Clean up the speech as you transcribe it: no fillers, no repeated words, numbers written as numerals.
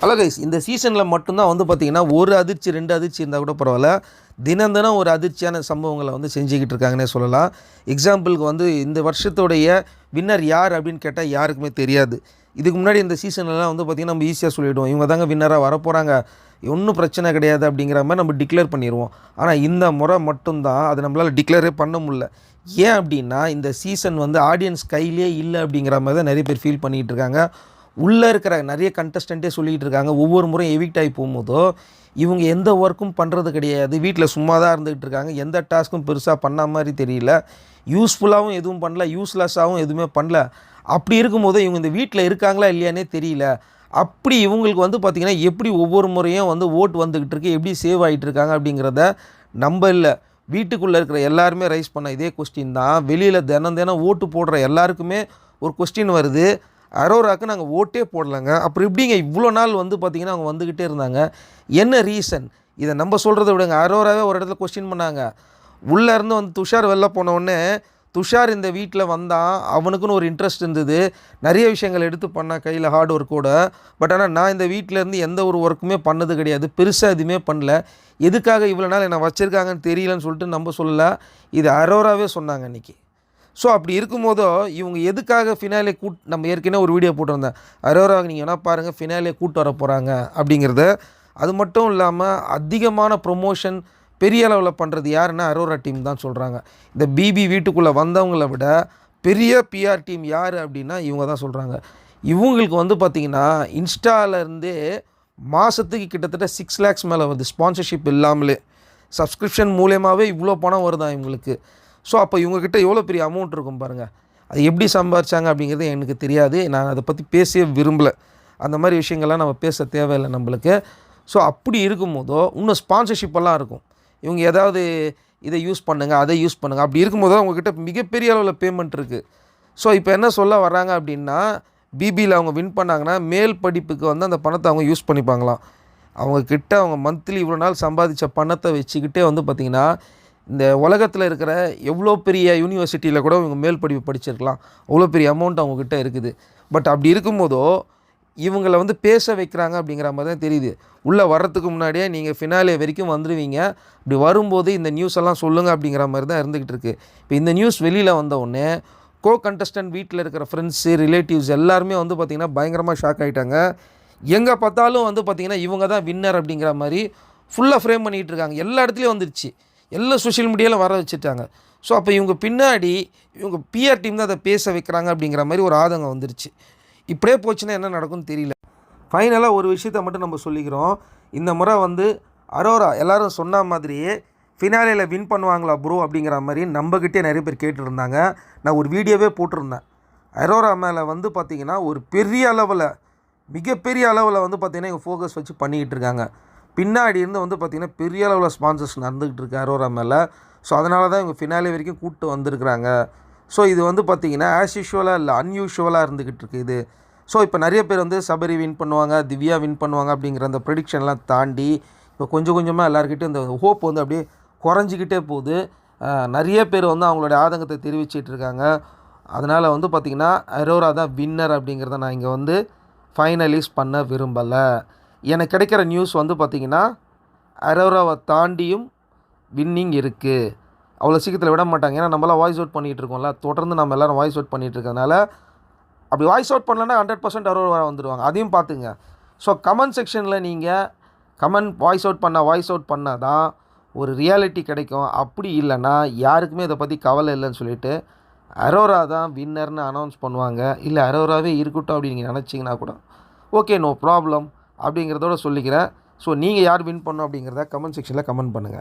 Hello guys, இந்த சீசனில் மட்டும்தான் வந்து பார்த்திங்கன்னா ஒரு அதிர்ச்சி 2 அதிர்ச்சி இருந்தால் கூட பரவாயில்ல, தினம் தினம் ஒரு அதிர்ச்சியான சம்பவங்களை வந்து செஞ்சுக்கிட்டு இருக்காங்கன்னே சொல்லலாம். எக்ஸாம்பிளுக்கு வந்து இந்த வருஷத்துடைய வின்னர் யார் அப்படின்னு கேட்டால் யாருக்குமே தெரியாது. இதுக்கு முன்னாடி இந்த சீசன்லலாம் வந்து பார்த்திங்கன்னா நம்ம ஈஸியாக சொல்லிவிடுவோம், இவங்க தாங்க வின்னராக வரப்போகிறாங்க, ஒன்றும் பிரச்சனை கிடையாது அப்படிங்கிற மாதிரி நம்ம டிக்ளேர் பண்ணிடுவோம். ஆனால் இந்த முறை மட்டும்தான் அது நம்மளால் டிக்ளேரே பண்ண முடியல. ஏன் அப்படின்னா இந்த சீசன் வந்து ஆடியன்ஸ் கையிலே இல்லை அப்படிங்கிற மாதிரி தான் நிறைய பேர் ஃபீல் பண்ணிகிட்டு இருக்காங்க. உள்ளே இருக்கிற நிறைய கண்டஸ்டண்ட்டே சொல்லிகிட்டு இருக்காங்க, ஒவ்வொரு முறையும் எவிக்ட் ஆகி போகும்போதோ இவங்க எந்த ஒர்க்கும் பண்ணுறது கிடையாது, வீட்டில் சும்மா தான் இருந்துகிட்டு இருக்காங்க, எந்த டாஸ்க்கும் பெருசாக பண்ண மாதிரி தெரியல, யூஸ்ஃபுல்லாகவும் எதுவும் பண்ணல, யூஸ்லெஸ்ஸாகவும் எதுவுமே பண்ணல. அப்படி இருக்கும்போது இவங்க இந்த வீட்டில் இருக்காங்களா இல்லையானே தெரியல. அப்படி இவங்களுக்கு வந்து பார்த்திங்கன்னா எப்படி ஒவ்வொரு முறையும் வந்து ஓட்டு வந்துக்கிட்டு இருக்கு, எப்படி சேவ் ஆகிட்டு இருக்காங்க அப்படிங்கிறத நம்ம இல்லை, வீட்டுக்குள்ளே இருக்கிற எல்லாருமே ரைஸ் பண்ண இதே கொஸ்டின் தான். வெளியில் தினம் தினம் ஓட்டு போடுற எல்லாருக்குமே ஒரு கொஸ்டின் வருது, அரோராவுக்கு நாங்கள் ஓட்டே போடலைங்க, அப்புறம் எப்படிங்க இவ்வளோ நாள் வந்து பார்த்திங்கன்னா அவங்க வந்துக்கிட்டே இருந்தாங்க, என்ன ரீசன்? இதை நம்ம சொல்கிறத விடுங்க, அரோராவே ஒரு இடத்துல கொஸ்டின் பண்ணாங்க. உள்ளேருந்து வந்து துஷார் வெளில போனவுடனே துஷார் இந்த வீட்டில் வந்தான், அவனுக்குன்னு ஒரு இன்ட்ரெஸ்ட் இருந்தது, நிறைய விஷயங்கள் எடுத்து பண்ணால் கையில் ஹார்ட் ஒர்க்கோட. பட் ஆனால் நான் இந்த வீட்டிலேருந்து எந்த ஒரு ஒர்க்குமே பண்ணது கிடையாது, பெருசாக எதுவுமே பண்ணல, எதுக்காக இவ்வளோ நாள் என்னை வச்சுருக்காங்கன்னு தெரியலன்னு சொல்லிட்டு நம்ம சொல்லலை, இது அரோராவே சொன்னாங்க இன்றைக்கி. ஸோ அப்படி இருக்கும்போதோ இவங்க எதுக்காக ஃபினாலே நம்ம ஏற்கனவே ஒரு வீடியோ போட்டிருந்தேன், அரோராவை நீங்கள் வேணால் பாருங்கள், ஃபினாலே கூட்டு வர போகிறாங்க அப்படிங்கிறத. அது மட்டும் இல்லாமல் அதிகமான ப்ரொமோஷன் பெரிய அளவில் பண்ணுறது யாருன்னா அரோரா டீம் தான் சொல்கிறாங்க. இந்த பிபி வீட்டுக்குள்ளே வந்தவங்களை விட பெரிய பிஆர் டீம் யார் அப்படின்னா இவங்க தான் சொல்கிறாங்க. இவங்களுக்கு வந்து பார்த்திங்கன்னா இன்ஸ்டாலேருந்தே மாதத்துக்கு கிட்டத்தட்ட 6 lakhs மேலே வருது, ஸ்பான்சர்ஷிப் இல்லாமலே, சப்ஸ்கிரிப்ஷன் மூலியமாகவே இவ்வளோ பணம் வருதான் இவங்களுக்கு. ஸோ அப்போ இவங்கக்கிட்ட எவ்வளோ பெரிய அமௌண்ட் இருக்கும் பாருங்கள். அது எப்படி சம்பாதிச்சாங்க அப்படிங்கிறது எனக்கு தெரியாது, நான் அதை பற்றி பேசவே விரும்பலை, அந்த மாதிரி விஷயங்கள்லாம் நம்ம பேச தேவையில்லை நம்மளுக்கு. ஸோ அப்படி இருக்கும்போதோ இன்னும் ஸ்பான்சர்ஷிப்பெல்லாம் இருக்கும், இவங்க ஏதாவது இதை யூஸ் பண்ணுங்கள் அதை யூஸ் பண்ணுங்கள், அப்படி இருக்கும்போதோ அவங்கக்கிட்ட மிகப்பெரிய அளவில் பேமெண்ட் இருக்குது. ஸோ இப்போ என்ன சொல்ல வர்றாங்க அப்படின்னா, பிபியில் அவங்க வின் பண்ணாங்கன்னா மேல் படிப்புக்கு வந்து அந்த பணத்தை அவங்க யூஸ் பண்ணிப்பாங்களாம். அவங்கக்கிட்ட அவங்க மந்த்லி இவ்வளோ நாள் சம்பாதிச்ச பணத்தை வச்சுக்கிட்டே வந்து பார்த்திங்கன்னா இந்த உலகத்தில் இருக்கிற எவ்வளோ பெரிய யூனிவர்சிட்டியில் கூட இவங்க மேல் படிப்பு படிச்சிருக்கலாம், அவ்வளோ பெரிய அமௌண்ட் அவங்கக்கிட்ட இருக்குது. பட் அப்படி இருக்கும்போதோ இவங்களை வந்து பேச வைக்கிறாங்க அப்படிங்கிற மாதிரி தான் தெரியுது. உள்ளே வர்றதுக்கு முன்னாடியே நீங்கள் ஃபினாலே வரைக்கும் வந்துடுவீங்க, இப்படி வரும்போது இந்த நியூஸ் எல்லாம் சொல்லுங்கள் அப்படிங்கிற மாதிரி தான் இருந்துக்கிட்டு இருக்குது. இப்போ இந்த நியூஸ் வெளியில் வந்தவுடனே கண்டஸ்டன்ட் வீட்டில் இருக்கிற ஃப்ரெண்ட்ஸு ரிலேட்டிவ்ஸ் எல்லாருமே வந்து பார்த்திங்கன்னா பயங்கரமாக ஷாக் ஆகிட்டாங்க. எங்கே பார்த்தாலும் வந்து பார்த்திங்கன்னா இவங்க தான் வின்னர் அப்படிங்கிற மாதிரி ஃபுல்லாக ஃப்ரேம் பண்ணிகிட்டு இருக்காங்க, எல்லா இடத்துலையும் வந்துடுச்சு, எல்லா சோஷியல் மீடியாவில் வர வச்சுட்டாங்க. ஸோ அப்போ இவங்க பின்னாடி இவங்க பிஆர் டீம் தான் அதை பேச வைக்கிறாங்க அப்படிங்கிற மாதிரி ஒரு ஆதங்கம் வந்துருச்சு. இப்படியே போச்சுன்னா என்ன நடக்கும்னு தெரியல. ஃபைனலாக ஒரு விஷயத்தை மட்டும் நம்ம சொல்லிக்கிறோம், இந்த முறை வந்து அரோரா எல்லோரும் சொன்ன மாதிரியே ஃபினாலேயில் வின் பண்ணுவாங்களா ப்ரோ அப்படிங்கிற மாதிரி நம்மக்கிட்டே நிறைய பேர் கேட்டுருந்தாங்க. நான் ஒரு வீடியோவே போட்டிருந்தேன், அரோரா மேலே வந்து பார்த்திங்கன்னா ஒரு பெரிய அளவில் மிகப்பெரிய அளவில் வந்து பார்த்திங்கன்னா இவங்க ஃபோக்கஸ் வச்சு பண்ணிக்கிட்டு இருக்காங்க. பின்னாடி இருந்து வந்து பார்த்திங்கன்னா பெரிய அளவில் ஸ்பான்சர்ஸ் நடந்துக்கிட்டு இருக்கு அரோரா மேலே. ஸோ அதனால தான் இவங்க ஃபினாலே வரைக்கும் கூப்பிட்டு வந்திருக்கிறாங்க. ஸோ இது வந்து பார்த்திங்கன்னா ஆஸ் யூஷுவலாக இல்லை, அன்யூஷுவலாக இருந்துக்கிட்டு இருக்குது இது. ஸோ இப்போ நிறைய பேர் வந்து சபரி வின் பண்ணுவாங்க, திவ்யா வின் பண்ணுவாங்க அப்படிங்கிற அந்த ப்ரெடிக்ஷன்லாம் தாண்டி இப்போ கொஞ்சம் கொஞ்சமாக எல்லாருக்கிட்டையும் இந்த ஹோப் வந்து அப்படியே குறைஞ்சிக்கிட்டே போகுது. நிறைய பேர் வந்து அவங்களோட ஆதங்கத்தை தெரிவிச்சிட்டு இருக்காங்க. அதனால் வந்து பார்த்திங்கன்னா அரோரா தான் வின்னர் அப்படிங்கிறத நான் இங்கே வந்து ஃபைனலைஸ் பண்ண விரும்பலை. எனக்கு கிடைக்கிற நியூஸ் வந்து பார்த்திங்கன்னா அரோராவை தாண்டியும் வின்னிங் இருக்குது, அவ்வளோ சீக்கிரத்தில் விட மாட்டாங்க. ஏன்னா நம்மளாம் வாய்ஸ் அவுட் பண்ணிகிட்டு இருக்கோம்ல, தொடர்ந்து நம்ம எல்லோரும் வாய்ஸ் அவுட் பண்ணிகிட்டு இருக்கனால அப்படி வாய்ஸ் அவுட் பண்ணலன்னா 100% அரோரா வந்துடுவாங்க, அதையும் பார்த்துங்க. ஸோ கமெண்ட் செக்ஷனில் நீங்கள் வாய்ஸ் அவுட் பண்ணால் தான் ஒரு ரியாலிட்டி கிடைக்கும். அப்படி இல்லைன்னா யாருக்குமே இதை பற்றி கவலை இல்லைன்னு சொல்லிவிட்டு அரோரா தான் வின்னர்னு அனௌன்ஸ் பண்ணுவாங்க. இல்லை அரோராவே இருக்கட்டும் அப்படின்னு நீங்கள் நினச்சிங்கன்னா கூட ஓகே, நோ ப்ராப்ளம் அப்படிங்கிறதோட சொல்லிக்கிறேன். ஸோ நீங்கள் யார் வின் பண்ணணும் அப்படிங்கிறத கமெண்ட் செக்ஷனில் கமெண்ட் பண்ணுங்கள்.